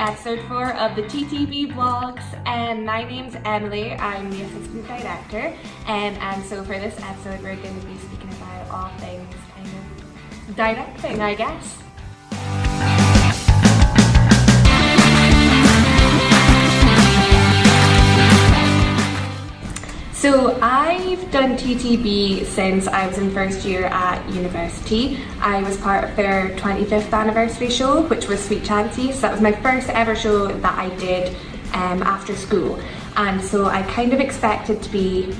episode 4 of the TTB vlogs. My name's Emily, I'm the assistant director, and so for this episode we're going to be speaking about all things kind of directing, I guess. So I've done TTB since I was in first year at university. I was part of their 25th anniversary show, which was Sweet Chancy. So that was my first ever show that I did after school. And so I kind of expected to be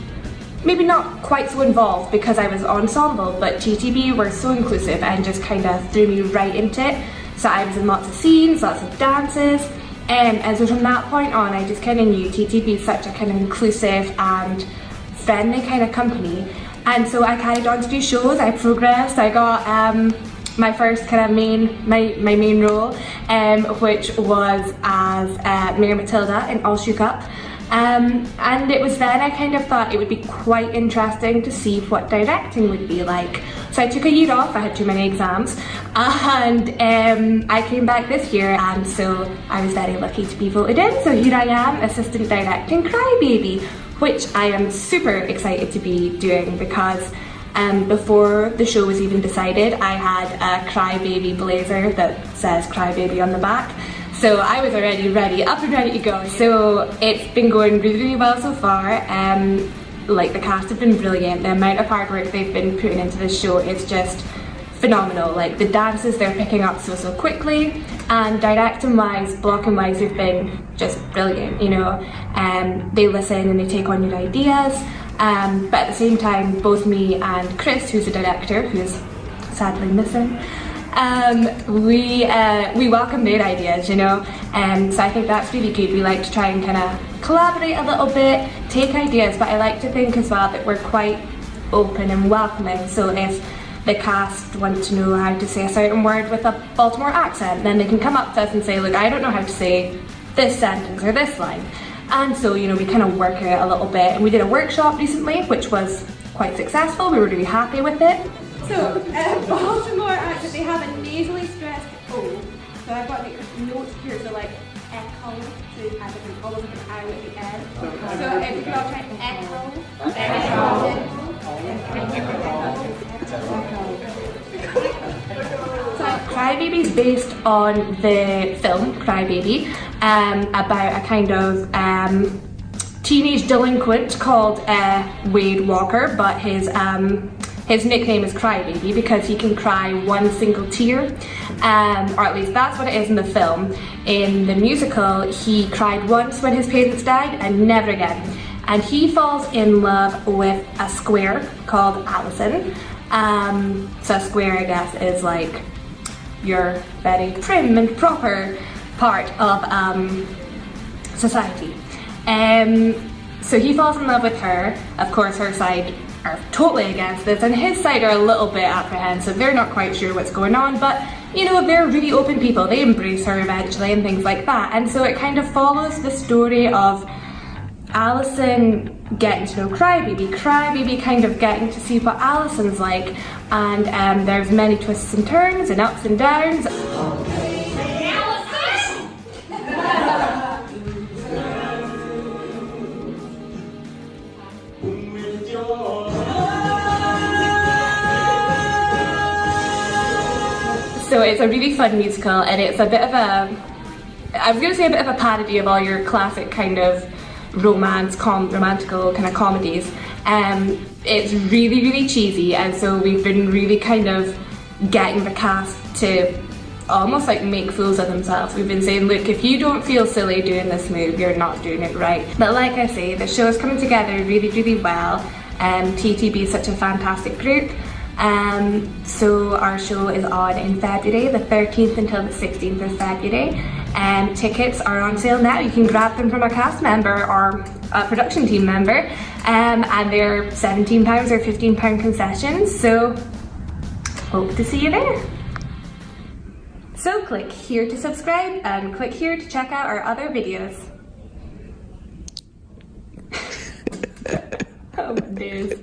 maybe not quite so involved because I was ensemble, but TTB were so inclusive and just kind of threw me right into it. So I was in lots of scenes, lots of dances. And so from that point on, I just kind of knew TTB is such a kind of inclusive and friendly kind of company. And so I carried on to do shows, I progressed, I got my first kind of my main role, which was as Mary Matilda in All Shook Up. And it was then I kind of thought it would be quite interesting to see what directing would be like. So I took a year off, I had too many exams, and I came back this year, and so I was very lucky to be voted in. So here I am, assistant directing Crybaby, which I am super excited to be doing because before the show was even decided, I had a Crybaby blazer that says Crybaby on the back. So I was already up and ready to go. So it's been going really, really well so far. Like the cast have been brilliant. The amount of hard work they've been putting into this show is just phenomenal. Like the dances they're picking up so quickly, and directing wise, blocking wise, they've been just brilliant, you know. They listen and they take on new ideas. But at the same time, both me and Chris, who's the director, who's sadly missing, we welcome their ideas, you know, so I think that's really good. We like to try and kind of collaborate a little bit, take ideas, but I like to think as well that we're quite open and welcoming. So if the cast want to know how to say a certain word with a Baltimore accent, then they can come up to us and say, look, I don't know how to say this sentence or this line. And so, you know, we kind of work it a little bit, and we did a workshop recently which was quite successful. We were really happy with it. So, Baltimore accent, they have a nasally stressed O. So I've got the notes here, so like echo, so I think almost like an I at the end. So if you could all try echo. So Crybaby is based on the film Crybaby, about a kind of teenage delinquent called Wade Walker, but his nickname is Crybaby because he can cry one single tear, or at least that's what it is in the film. In the musical, he cried once when his parents died and never again. And he falls in love with a square called Alison. So a square, I guess, is like your very prim and proper part of society. So he falls in love with her. Of course, her side are totally against this, and his side are a little bit apprehensive. They're not quite sure what's going on, but you know, they're really open people. They embrace her eventually and things like that. And so it kind of follows the story of Alison getting to know Crybaby kind of getting to see what Alison's like, and there's many twists and turns and ups and downs. So it's a really fun musical, and it's a bit of a, I was going to say a bit of a parody of all your classic kind of romantical kind of comedies. It's really, really cheesy, and so we've been really kind of getting the cast to almost like make fools of themselves. We've been saying, look, if you don't feel silly doing this move, you're not doing it right. But like I say, the show is coming together really, really well. TTB is such a fantastic group. So our show is on in February, the 13th until the 16th of February. Tickets are on sale now. You can grab them from a cast member or a production team member, and they're £17 or £15 concessions, so hope to see you there. So click here to subscribe and click here to check out our other videos. Oh my days.